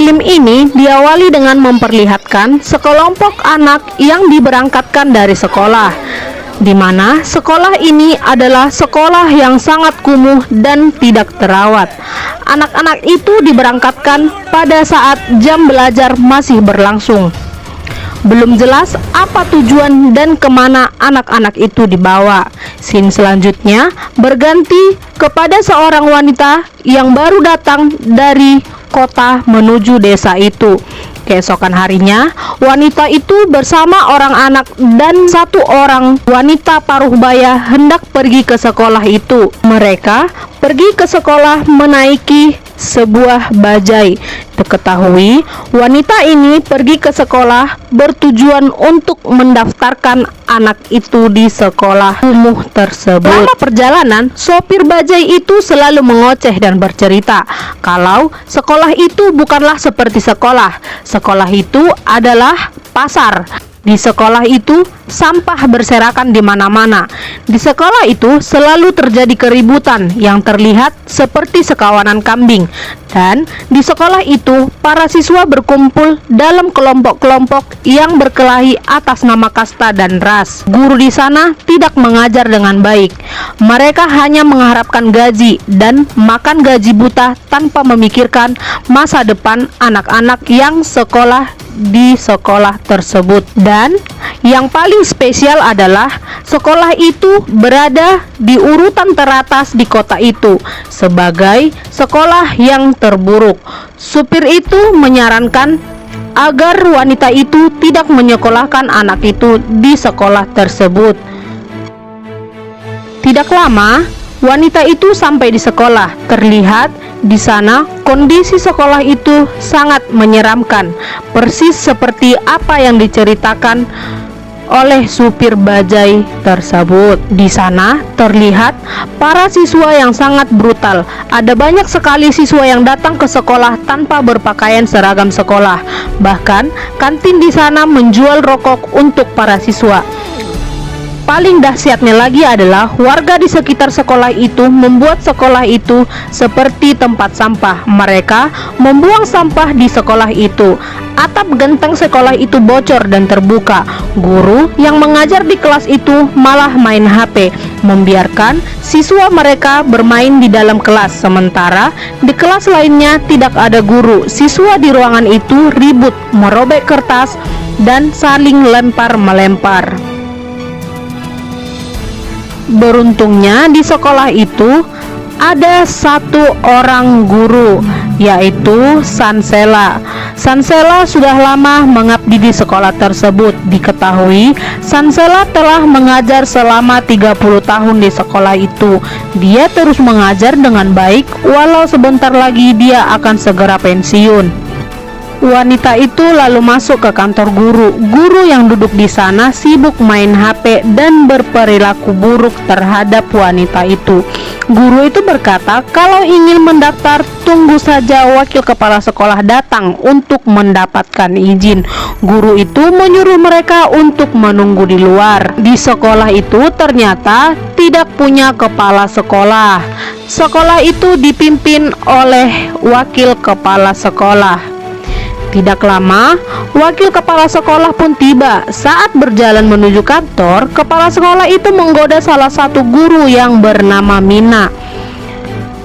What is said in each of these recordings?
Film ini diawali dengan memperlihatkan sekelompok anak yang diberangkatkan dari sekolah, di mana sekolah ini adalah sekolah yang sangat kumuh dan tidak terawat. Anak-anak itu diberangkatkan pada saat jam belajar masih berlangsung. Belum jelas apa tujuan dan kemana anak-anak itu dibawa. Scene selanjutnya berganti kepada seorang wanita yang baru datang dari kota menuju desa itu. Keesokan harinya, wanita itu bersama orang anak dan satu orang wanita paruh baya hendak pergi ke sekolah itu. Mereka pergi ke sekolah menaiki sebuah bajai. Diketahui, wanita ini pergi ke sekolah bertujuan untuk mendaftarkan anak itu di sekolah kumuh tersebut. Selama perjalanan, sopir bajai itu selalu mengoceh dan bercerita kalau sekolah itu bukanlah seperti sekolah. Sekolah itu adalah pasar. Di sekolah itu sampah berserakan di mana-mana. Di sekolah itu selalu terjadi keributan yang terlihat seperti sekawanan kambing. Dan di sekolah itu para siswa berkumpul dalam kelompok-kelompok yang berkelahi atas nama kasta dan ras. Guru di sana tidak mengajar dengan baik. Mereka hanya mengharapkan gaji dan makan gaji buta tanpa memikirkan masa depan anak-anak yang sekolah di sekolah tersebut. Dan yang paling spesial adalah sekolah itu berada di urutan teratas di kota itu sebagai sekolah yang terburuk. Supir itu menyarankan agar wanita itu tidak menyekolahkan anak itu di sekolah tersebut. Tidak lama, wanita itu sampai di sekolah. Terlihat di sana kondisi sekolah itu sangat menyeramkan, persis seperti apa yang diceritakan oleh supir bajai tersebut. Di sana terlihat para siswa yang sangat brutal. Ada banyak sekali siswa yang datang ke sekolah tanpa berpakaian seragam sekolah. Bahkan kantin di sana menjual rokok untuk para siswa. Paling dahsyatnya lagi adalah warga di sekitar sekolah itu membuat sekolah itu seperti tempat sampah. Mereka membuang sampah di sekolah itu. Atap genteng sekolah itu bocor dan terbuka. Guru yang mengajar di kelas itu malah main HP, membiarkan siswa mereka bermain di dalam kelas. Sementara di kelas lainnya tidak ada guru. Siswa di ruangan itu ribut, merobek kertas, dan saling lempar-melempar. Beruntungnya di sekolah itu ada satu orang guru, yaitu Sansela. Sansela sudah lama mengabdi di sekolah tersebut. Diketahui Sansela telah mengajar selama 30 tahun di sekolah itu. Dia terus mengajar dengan baik walau sebentar lagi dia akan segera pensiun. Wanita itu lalu masuk ke kantor guru. Guru yang duduk di sana sibuk main HP dan berperilaku buruk terhadap wanita itu. Guru itu berkata, kalau ingin mendaftar, tunggu saja wakil kepala sekolah datang untuk mendapatkan izin. Guru itu menyuruh mereka untuk menunggu di luar. Di sekolah itu ternyata tidak punya kepala sekolah. Sekolah itu dipimpin oleh wakil kepala sekolah. Tidak lama, wakil kepala sekolah pun tiba. Saat berjalan menuju kantor, kepala sekolah itu menggoda salah satu guru yang bernama Mina.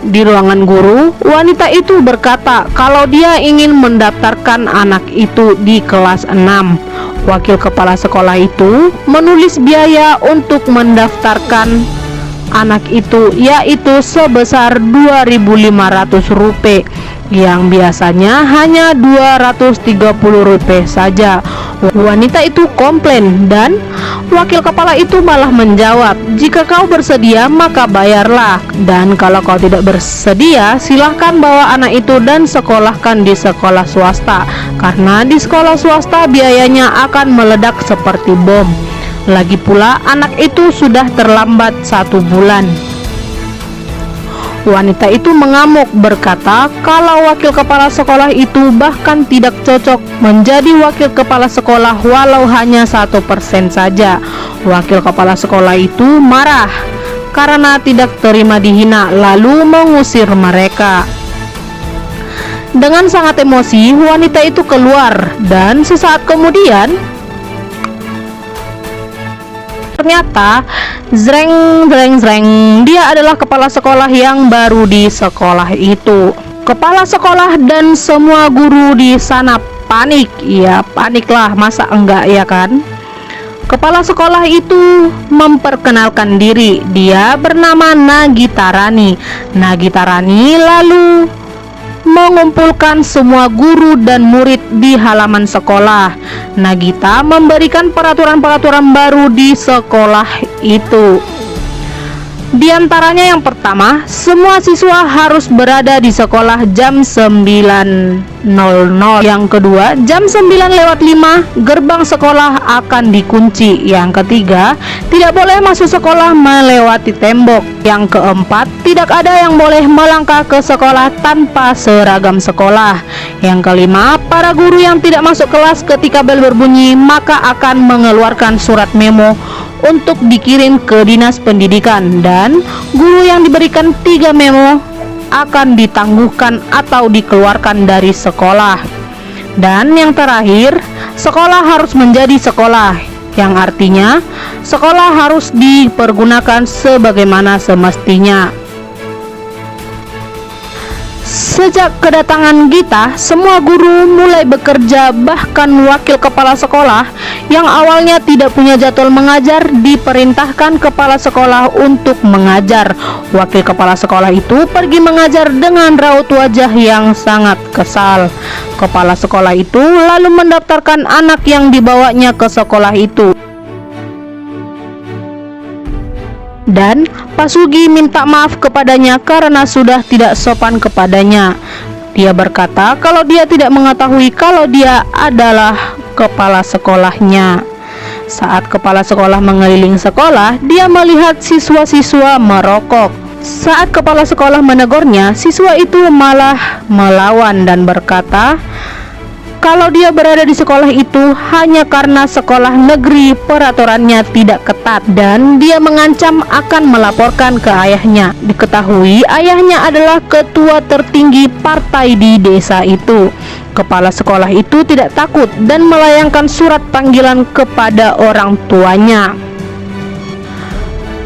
Di ruangan guru, wanita itu berkata kalau dia ingin mendaftarkan anak itu di kelas 6. Wakil kepala sekolah itu menulis biaya untuk mendaftarkan anak itu, yaitu sebesar Rp2.500 yang biasanya hanya Rp230 saja. Wanita itu komplain dan wakil kepala itu malah menjawab, jika kau bersedia maka bayarlah, dan kalau kau tidak bersedia silahkan bawa anak itu dan sekolahkan di sekolah swasta, karena di sekolah swasta biayanya akan meledak seperti bom. Lagi pula anak itu sudah terlambat 1 bulan. Wanita itu mengamuk, berkata kalau wakil kepala sekolah itu bahkan tidak cocok menjadi wakil kepala sekolah walau hanya 1% saja. Wakil kepala sekolah itu marah karena tidak terima dihina, lalu mengusir mereka. Dengan sangat emosi, wanita itu keluar dan sesaat kemudian ternyata zreng zreng zreng, dia adalah kepala sekolah yang baru di sekolah itu. Kepala sekolah dan semua guru di sana panik. Ya, paniklah, masa enggak ya kan? Kepala sekolah itu memperkenalkan diri. Dia bernama Nagita Rani. Nagita Rani lalu mengumpulkan semua guru dan murid di halaman sekolah. Nagita memberikan peraturan-peraturan baru di sekolah itu. Di antaranya yang pertama, semua siswa harus berada di sekolah jam 9.00. Yang kedua, jam 9:05 gerbang sekolah akan dikunci. Yang ketiga, tidak boleh masuk sekolah melewati tembok. Yang keempat, tidak ada yang boleh melangkah ke sekolah tanpa seragam sekolah. Yang kelima, para guru yang tidak masuk kelas ketika bel berbunyi maka akan mengeluarkan surat memo untuk dikirim ke dinas pendidikan, dan guru yang diberikan 3 memo akan ditangguhkan atau dikeluarkan dari sekolah. Dan yang terakhir, sekolah harus menjadi sekolah, yang artinya sekolah harus dipergunakan sebagaimana semestinya. Sejak kedatangan Gita, semua guru mulai bekerja, bahkan wakil kepala sekolah yang awalnya tidak punya jadwal mengajar diperintahkan kepala sekolah untuk mengajar. Wakil kepala sekolah itu pergi mengajar dengan raut wajah yang sangat kesal. Kepala sekolah itu lalu mendaftarkan anak yang dibawanya ke sekolah itu. Dan Pak Sugi minta maaf kepadanya karena sudah tidak sopan kepadanya. Dia berkata kalau dia tidak mengetahui kalau dia adalah kepala sekolahnya. Saat kepala sekolah mengeliling sekolah, dia melihat siswa-siswa merokok. Saat kepala sekolah menegurnya, siswa itu malah melawan dan berkata kalau dia berada di sekolah itu hanya karena sekolah negeri peraturannya tidak ketat, dan dia mengancam akan melaporkan ke ayahnya. Diketahui ayahnya adalah ketua tertinggi partai di desa itu. Kepala sekolah itu tidak takut dan melayangkan surat panggilan kepada orang tuanya.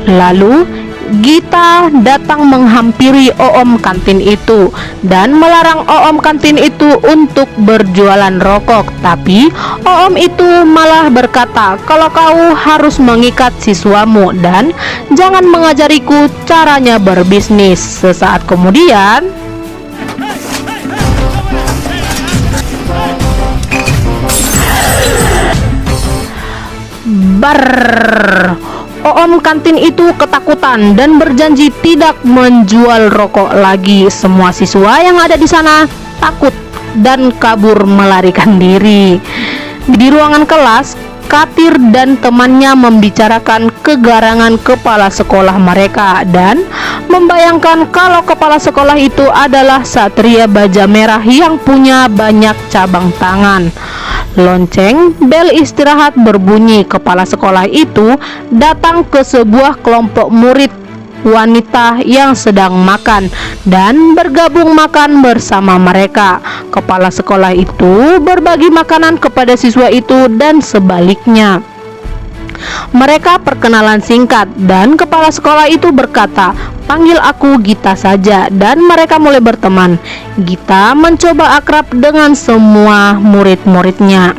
Lalu Gita datang menghampiri Oom kantin itu dan melarang Oom kantin itu untuk berjualan rokok. Tapi Oom itu malah berkata kalau kau harus mengikat siswamu dan jangan mengajariku caranya berbisnis. Sesaat kemudian Oom kantin itu ketakutan dan berjanji tidak menjual rokok lagi. Semua siswa yang ada di sana takut dan kabur melarikan diri. Di ruangan kelas, Katir dan temannya membicarakan kegarangan kepala sekolah mereka dan membayangkan kalau kepala sekolah itu adalah Satria Baja Merah yang punya banyak cabang tangan. Lonceng bel istirahat berbunyi. Kepala sekolah itu datang ke sebuah kelompok murid wanita yang sedang makan dan bergabung makan bersama mereka. Kepala sekolah itu berbagi makanan kepada siswa itu dan sebaliknya. Mereka perkenalan singkat dan kepala sekolah itu berkata, "Panggil aku Gita saja," dan mereka mulai berteman. Gita mencoba akrab dengan semua murid-muridnya.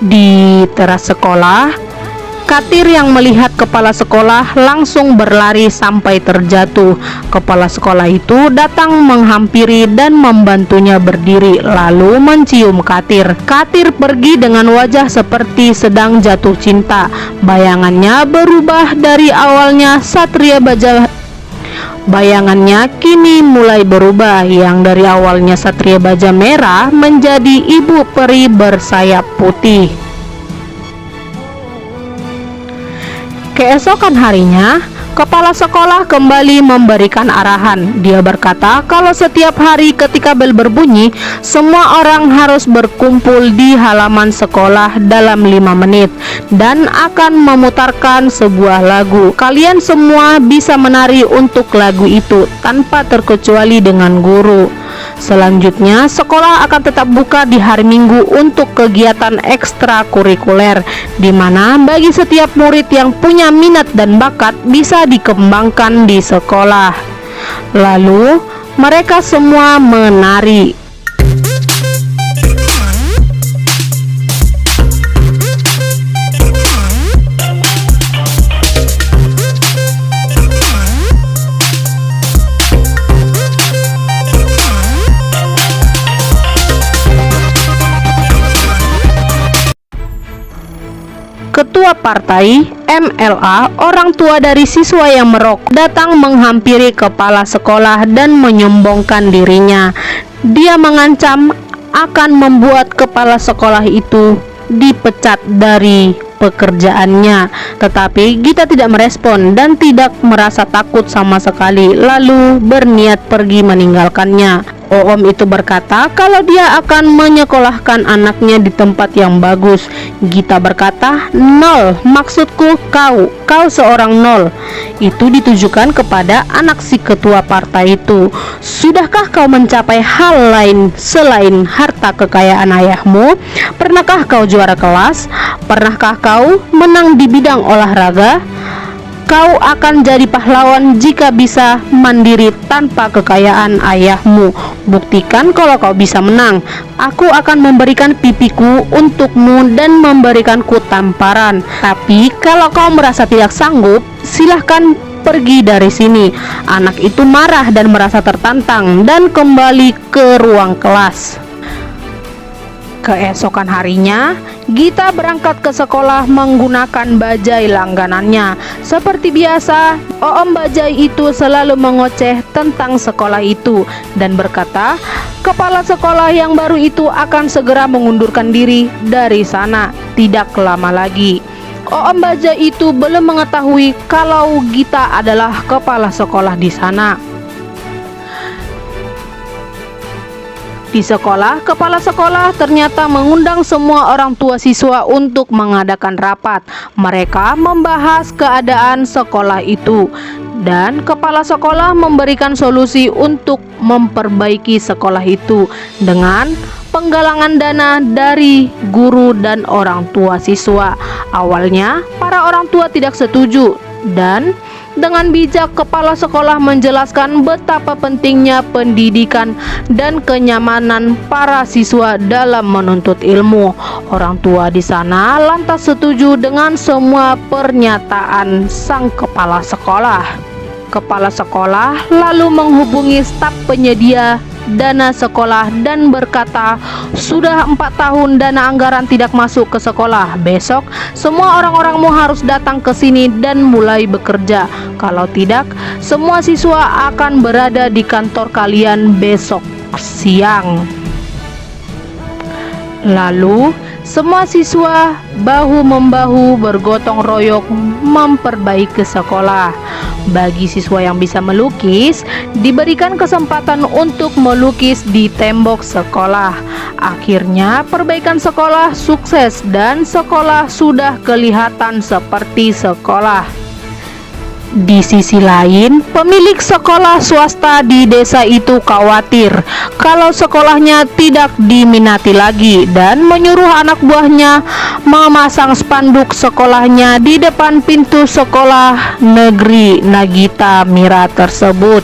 Di teras sekolah, Katir yang melihat kepala sekolah langsung berlari sampai terjatuh. Kepala sekolah itu datang menghampiri dan membantunya berdiri, lalu mencium Katir. Katir pergi dengan wajah seperti sedang jatuh cinta. Bayangannya berubah dari awalnya Satria Baja. Bayangannya kini mulai berubah, yang dari awalnya Satria Baja Merah menjadi ibu peri bersayap putih. Keesokan harinya, Kepala sekolah kembali memberikan arahan. Dia berkata kalau setiap hari ketika bel berbunyi, semua orang harus berkumpul di halaman sekolah dalam 5 menit dan akan memutarkan sebuah lagu. Kalian semua bisa menari untuk lagu itu tanpa terkecuali dengan guru. Selanjutnya, sekolah akan tetap buka di hari Minggu untuk kegiatan ekstrakurikuler, di mana bagi setiap murid yang punya minat dan bakat bisa dikembangkan di sekolah. Lalu, mereka semua menari. Ketua partai MLA, orang tua dari siswa yang merokok, datang menghampiri kepala sekolah dan menyombongkan dirinya. Dia mengancam akan membuat kepala sekolah itu dipecat dari pekerjaannya. Tetapi Gita tidak merespon dan tidak merasa takut sama sekali, lalu berniat pergi meninggalkannya. Oom itu berkata kalau dia akan menyekolahkan anaknya di tempat yang bagus. Gita berkata, "Nol, maksudku kau seorang nol." Itu ditujukan kepada anak si ketua partai itu. "Sudahkah kau mencapai hal lain selain harta kekayaan ayahmu? Pernahkah kau juara kelas? Pernahkah kau menang di bidang olahraga? Kau akan jadi pahlawan jika bisa mandiri tanpa kekayaan ayahmu. Buktikan kalau kau bisa menang. Aku akan memberikan pipiku untukmu dan memberikanku tamparan. Tapi kalau kau merasa tidak sanggup, silahkan pergi dari sini." Anak itu marah dan merasa tertantang dan kembali ke ruang kelas. Keesokan harinya, Gita berangkat ke sekolah menggunakan bajai langganannya. Seperti biasa, Oom Bajai itu selalu mengoceh tentang sekolah itu dan berkata, kepala sekolah yang baru itu akan segera mengundurkan diri dari sana tidak lama lagi. Oom Bajai itu belum mengetahui kalau Gita adalah kepala sekolah di sana. Di sekolah, kepala sekolah ternyata mengundang semua orang tua siswa untuk mengadakan rapat. Mereka membahas keadaan sekolah itu, dan kepala sekolah memberikan solusi untuk memperbaiki sekolah itu dengan penggalangan dana dari guru dan orang tua siswa. Awalnya, para orang tua tidak setuju, dan dengan bijak kepala sekolah menjelaskan betapa pentingnya pendidikan dan kenyamanan para siswa dalam menuntut ilmu. Orang tua di sana lantas setuju dengan semua pernyataan sang kepala sekolah. Kepala sekolah lalu menghubungi staf penyedia dana sekolah dan berkata, "Sudah 4 tahun dana anggaran tidak masuk ke sekolah. Besok semua orang-orangmu harus datang ke sini dan mulai bekerja. Kalau tidak, semua siswa akan berada di kantor kalian besok siang." Lalu semua siswa bahu-membahu bergotong royong memperbaiki sekolah. Bagi siswa yang bisa melukis, diberikan kesempatan untuk melukis di tembok sekolah. Akhirnya perbaikan sekolah sukses dan sekolah sudah kelihatan seperti sekolah. Di sisi lain, pemilik sekolah swasta di desa itu khawatir kalau sekolahnya tidak diminati lagi dan menyuruh anak buahnya memasang spanduk sekolahnya di depan pintu sekolah negeri Nagita Mira tersebut.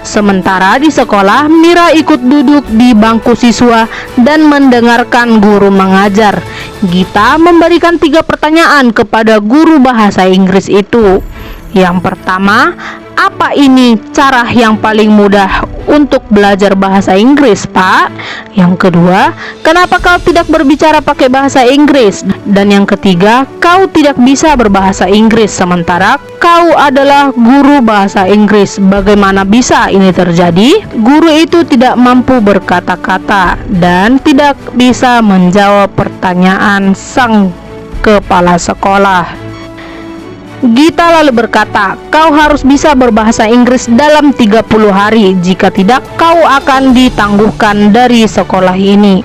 Sementara di sekolah, Mira ikut duduk di bangku siswa dan mendengarkan guru mengajar. Gita memberikan 3 pertanyaan kepada guru bahasa Inggris itu. Yang pertama, apa ini cara yang paling mudah untuk belajar bahasa Inggris, Pak? Yang kedua, kenapa kau tidak berbicara pakai bahasa Inggris? Dan yang ketiga, kau tidak bisa berbahasa Inggris sementara kau adalah guru bahasa Inggris. Bagaimana bisa ini terjadi? Guru itu tidak mampu berkata-kata dan tidak bisa menjawab pertanyaan sang kepala sekolah. Gita lalu berkata, "Kau harus bisa berbahasa Inggris dalam 30 hari. Jika tidak, kau akan ditangguhkan dari sekolah ini."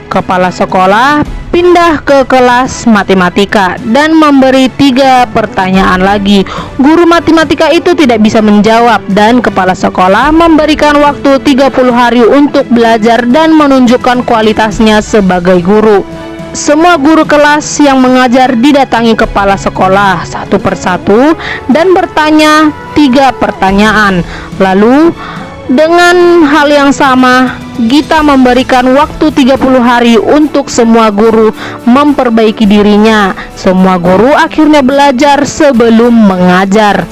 Kepala sekolah pindah ke kelas matematika dan memberi 3 pertanyaan lagi. Guru matematika itu tidak bisa menjawab dan kepala sekolah memberikan waktu 30 hari untuk belajar dan menunjukkan kualitasnya sebagai guru. Semua guru kelas yang mengajar didatangi kepala sekolah satu persatu dan bertanya 3 pertanyaan. Lalu dengan hal yang sama, Gita memberikan waktu 30 hari untuk semua guru memperbaiki dirinya. Semua guru akhirnya belajar sebelum mengajar.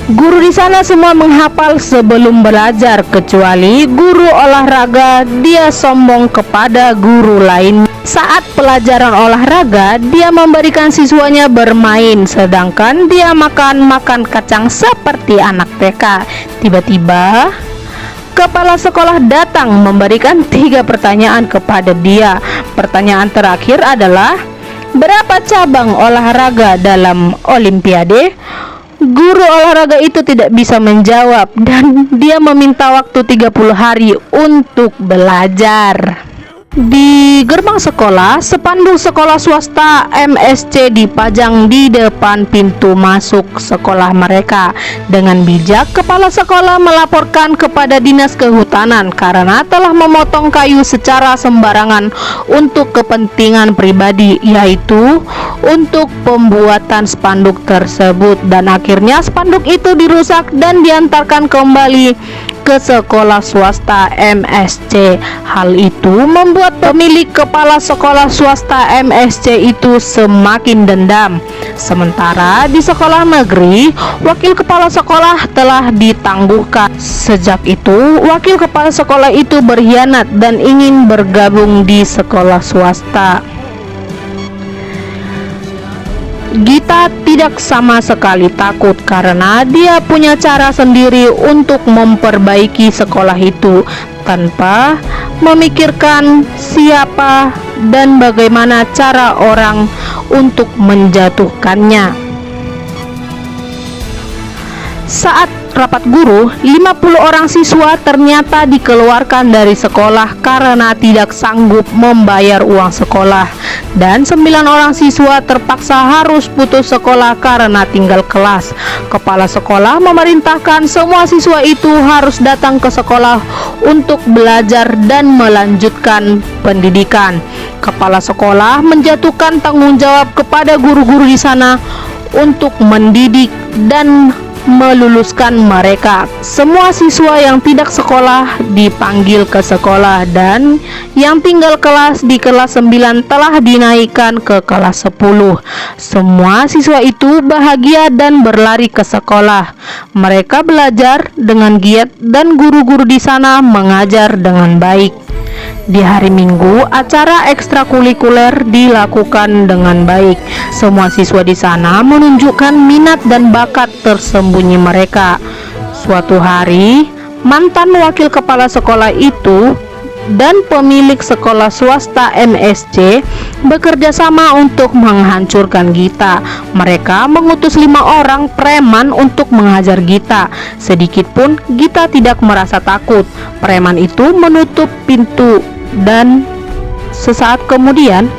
Guru di sana semua menghafal sebelum belajar, kecuali guru olahraga. Dia sombong kepada guru lain. Saat pelajaran olahraga, dia memberikan siswanya bermain, sedangkan dia makan kacang seperti anak TK. Tiba-tiba kepala sekolah datang memberikan 3 pertanyaan kepada dia. Pertanyaan terakhir adalah, berapa cabang olahraga dalam Olimpiade? Guru olahraga itu tidak bisa menjawab dan dia meminta waktu 30 hari untuk belajar. Di gerbang sekolah, spanduk sekolah swasta MSC dipajang di depan pintu masuk sekolah mereka. Dengan bijak, kepala sekolah melaporkan kepada Dinas Kehutanan karena telah memotong kayu secara sembarangan untuk kepentingan pribadi, yaitu untuk pembuatan spanduk tersebut, dan akhirnya spanduk itu dirusak dan diantarkan kembali ke sekolah swasta MSC. Hal itu membuat pemilik kepala sekolah swasta MSC itu semakin dendam. Sementara di sekolah negeri, wakil kepala sekolah telah ditangguhkan. Sejak itu, wakil kepala sekolah itu berkhianat dan ingin bergabung di sekolah swasta. Gita tidak sama sekali takut karena dia punya cara sendiri untuk memperbaiki sekolah itu tanpa memikirkan siapa dan bagaimana cara orang untuk menjatuhkannya. Saat rapat guru, 50 orang siswa ternyata dikeluarkan dari sekolah karena tidak sanggup membayar uang sekolah, dan 9 orang siswa terpaksa harus putus sekolah karena tinggal kelas. Kepala sekolah memerintahkan semua siswa itu harus datang ke sekolah untuk belajar dan melanjutkan pendidikan. Kepala sekolah menjatuhkan tanggung jawab kepada guru-guru di sana untuk mendidik dan meluluskan mereka. Semua siswa yang tidak sekolah dipanggil ke sekolah dan yang tinggal kelas di kelas 9 telah dinaikkan ke kelas 10. Semua siswa itu bahagia dan berlari ke sekolah. Mereka belajar dengan giat dan guru-guru di sana mengajar dengan baik. Di hari Minggu, acara ekstrakurikuler dilakukan dengan baik. Semua siswa di sana menunjukkan minat dan bakat tersembunyi mereka. Suatu hari, mantan wakil kepala sekolah itu dan pemilik sekolah swasta MSC bekerja sama untuk menghancurkan Gita. Mereka mengutus 5 orang preman untuk menghajar Gita. Sedikitpun Gita tidak merasa takut. Preman itu menutup pintu dan sesaat kemudian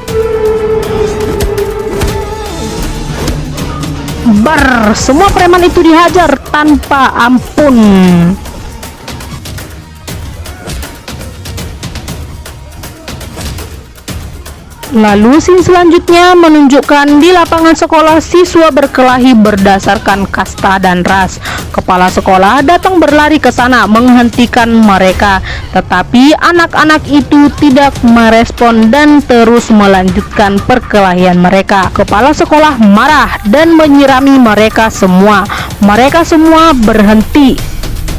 semua preman itu dihajar tanpa ampun. Lalu scene selanjutnya menunjukkan di lapangan sekolah siswa berkelahi berdasarkan kasta dan ras. Kepala sekolah datang berlari ke sana menghentikan mereka, tetapi anak-anak itu tidak merespon dan terus melanjutkan perkelahian mereka. Kepala sekolah marah dan menyirami mereka semua. Mereka semua berhenti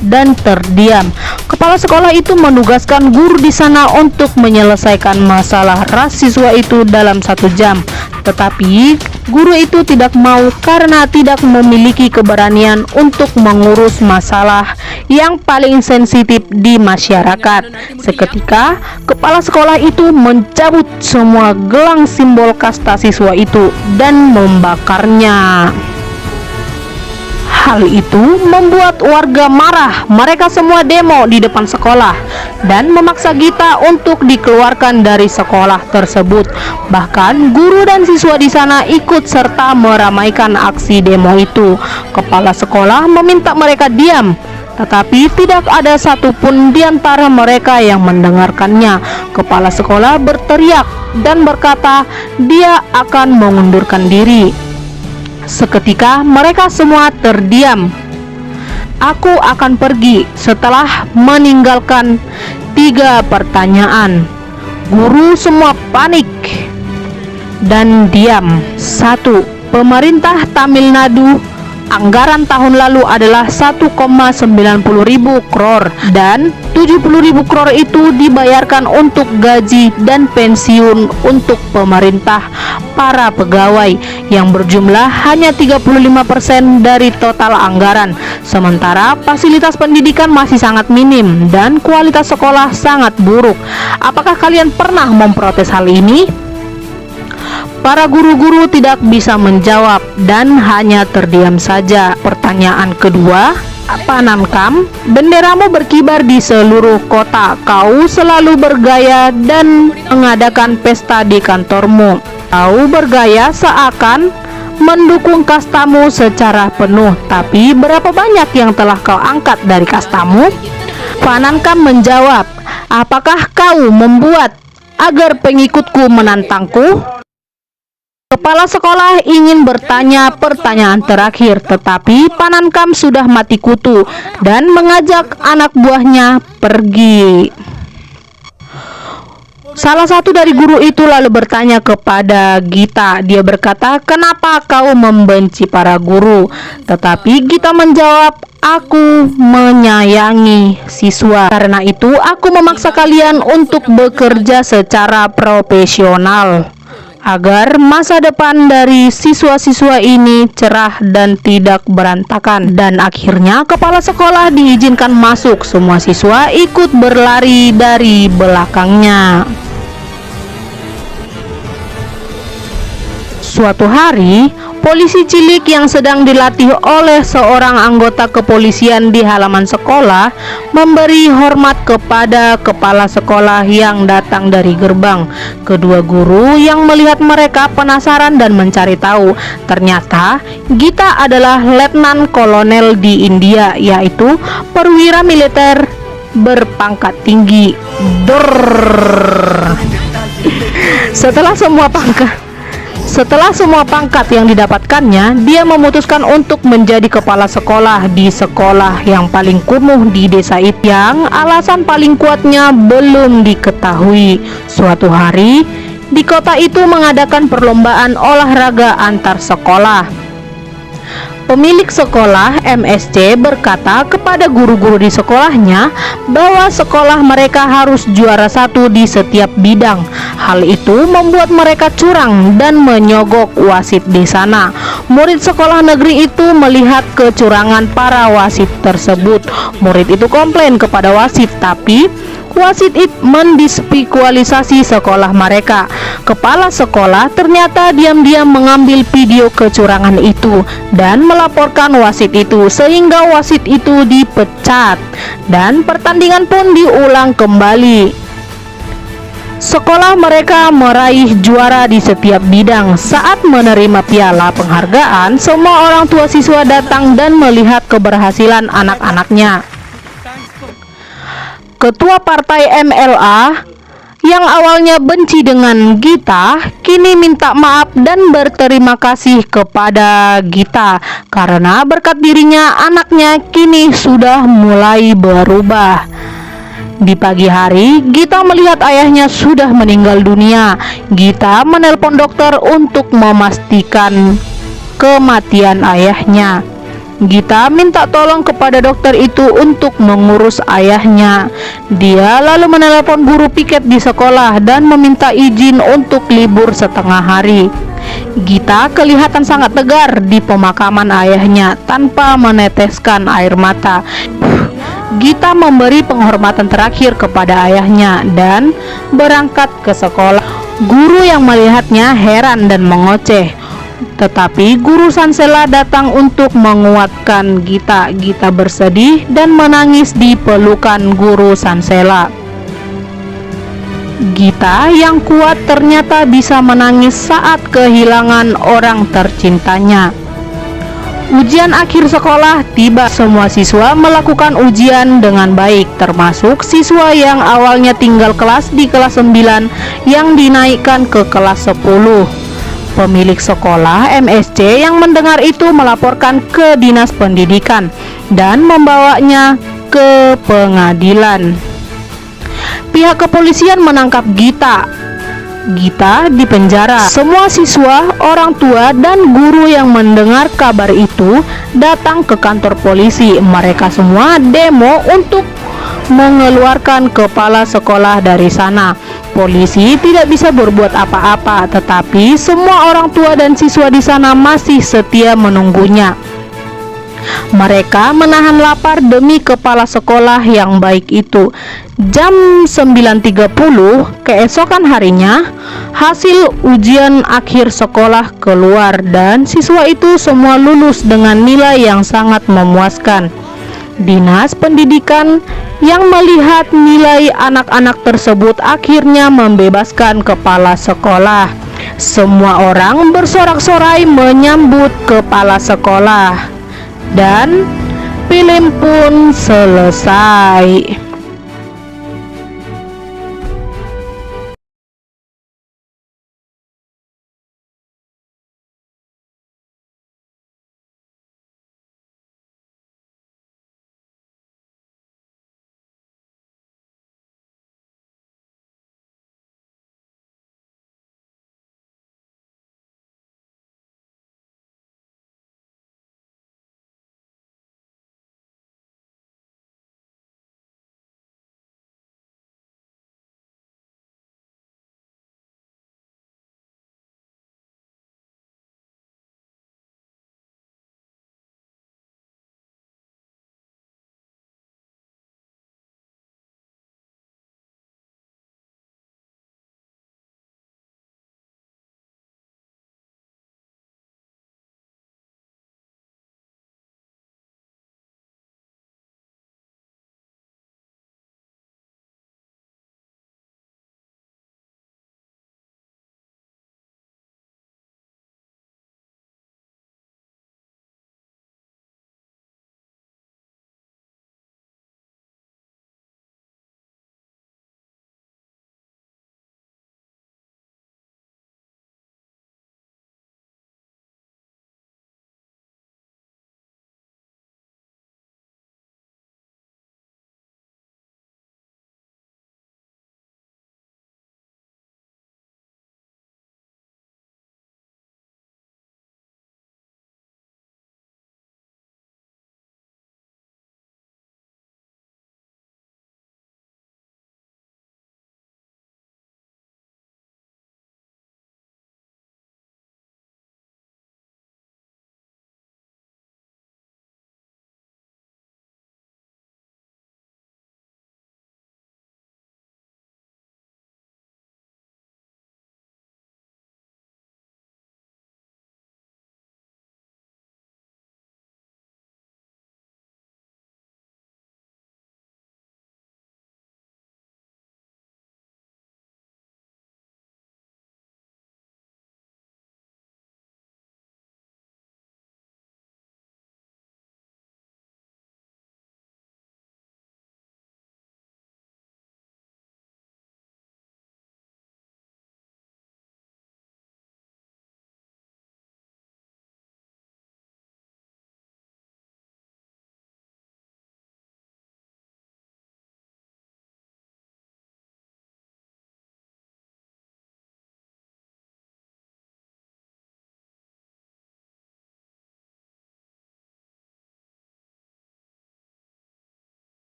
dan terdiam. Kepala sekolah itu menugaskan guru di sana untuk menyelesaikan masalah ras siswa itu dalam 1 jam. Tetapi guru itu tidak mau karena tidak memiliki keberanian untuk mengurus masalah yang paling sensitif di masyarakat. Seketika, kepala sekolah itu mencabut semua gelang simbol kasta siswa itu dan membakarnya. Hal itu membuat warga marah. Mereka semua demo di depan sekolah dan memaksa Gita untuk dikeluarkan dari sekolah tersebut. Bahkan guru dan siswa di sana ikut serta meramaikan aksi demo itu. Kepala sekolah meminta mereka diam, tetapi tidak ada satupun di antara mereka yang mendengarkannya. Kepala sekolah berteriak dan berkata dia akan mengundurkan diri. Seketika mereka semua terdiam. Aku akan pergi setelah meninggalkan 3 pertanyaan. Guru semua panik dan diam. 1. Pemerintah Tamil Nadu anggaran tahun lalu adalah 1,90.000 crore dan 70.000 crore itu dibayarkan untuk gaji dan pensiun untuk pemerintah para pegawai yang berjumlah hanya 35% dari total anggaran. Sementara fasilitas pendidikan masih sangat minim dan kualitas sekolah sangat buruk. Apakah kalian pernah memprotes hal ini? Para guru-guru tidak bisa menjawab dan hanya terdiam saja. Pertanyaan kedua, Panankam, benderamu berkibar di seluruh kota. Kau selalu bergaya dan mengadakan pesta di kantormu. Kau bergaya seakan mendukung kastamu secara penuh. Tapi berapa banyak yang telah kau angkat dari kastamu? Panankam menjawab, apakah kau membuat agar pengikutku menantangku? Kepala sekolah ingin bertanya pertanyaan terakhir, tetapi Panankam sudah mati kutu dan mengajak anak buahnya pergi. Salah satu dari guru itu lalu bertanya kepada Gita. Dia berkata, kenapa kau membenci para guru? Tetapi Gita menjawab, aku menyayangi siswa. Karena itu aku memaksa kalian untuk bekerja secara profesional agar masa depan dari siswa-siswa ini cerah dan tidak berantakan. Dan akhirnya kepala sekolah diizinkan masuk. Semua siswa ikut berlari dari belakangnya. Suatu hari, polisi cilik yang sedang dilatih oleh seorang anggota kepolisian di halaman sekolah memberi hormat kepada kepala sekolah yang datang dari gerbang. Kedua guru yang melihat mereka penasaran dan mencari tahu. Ternyata Gita adalah letnan kolonel di India, yaitu perwira militer berpangkat tinggi. Setelah semua pangkat yang didapatkannya, dia memutuskan untuk menjadi kepala sekolah di sekolah yang paling kumuh di desa itu, yang alasan paling kuatnya belum diketahui. Suatu hari, di kota itu mengadakan perlombaan olahraga antar sekolah. Pemilik sekolah MSC berkata kepada guru-guru di sekolahnya bahwa sekolah mereka harus juara 1 di setiap bidang. Hal itu membuat mereka curang dan menyogok wasit di sana. Murid sekolah negeri itu melihat kecurangan para wasit tersebut. Murid itu komplain kepada wasit, tapi wasit itu mendiskualifikasi sekolah mereka. Kepala sekolah ternyata diam-diam mengambil video kecurangan itu dan melaporkan wasit itu, sehingga wasit itu dipecat dan pertandingan pun diulang kembali. Sekolah mereka meraih juara di setiap bidang. Saat menerima piala penghargaan, semua orang tua siswa datang dan melihat keberhasilan anak-anaknya. Ketua partai MLA yang awalnya benci dengan Gita kini minta maaf dan berterima kasih kepada Gita karena berkat dirinya anaknya kini sudah mulai berubah. Di pagi hari, Gita melihat ayahnya sudah meninggal dunia. Gita menelpon dokter untuk memastikan kematian ayahnya. Gita minta tolong kepada dokter itu untuk mengurus ayahnya. Dia lalu menelepon guru piket di sekolah dan meminta izin untuk libur setengah hari. Gita kelihatan sangat tegar di pemakaman ayahnya tanpa meneteskan air mata. Gita memberi penghormatan terakhir kepada ayahnya dan berangkat ke sekolah. Guru yang melihatnya heran dan mengoceh. Tetapi guru Sansela datang untuk menguatkan Gita. Gita bersedih dan menangis di pelukan guru Sansela. Gita yang kuat ternyata bisa menangis saat kehilangan orang tercintanya. Ujian akhir sekolah tiba. Semua siswa melakukan ujian dengan baik, termasuk siswa yang awalnya tinggal kelas di kelas 9 yang dinaikkan ke kelas 10. Pemilik sekolah MSC yang mendengar itu melaporkan ke Dinas Pendidikan dan membawanya ke pengadilan. Pihak kepolisian menangkap Gita. Gita dipenjara. Semua siswa, orang tua, dan guru yang mendengar kabar itu datang ke kantor polisi. Mereka semua demo untuk mengeluarkan kepala sekolah dari sana. Polisi tidak bisa berbuat apa-apa, tetapi semua orang tua dan siswa di sana masih setia menunggunya. Mereka menahan lapar demi kepala sekolah yang baik itu. Jam 9.30 keesokan harinya, hasil ujian akhir sekolah keluar dan siswa itu semua lulus dengan nilai yang sangat memuaskan. Dinas Pendidikan yang melihat nilai anak-anak tersebut akhirnya membebaskan kepala sekolah. Semua orang bersorak-sorai menyambut kepala sekolah. Dan film pun selesai.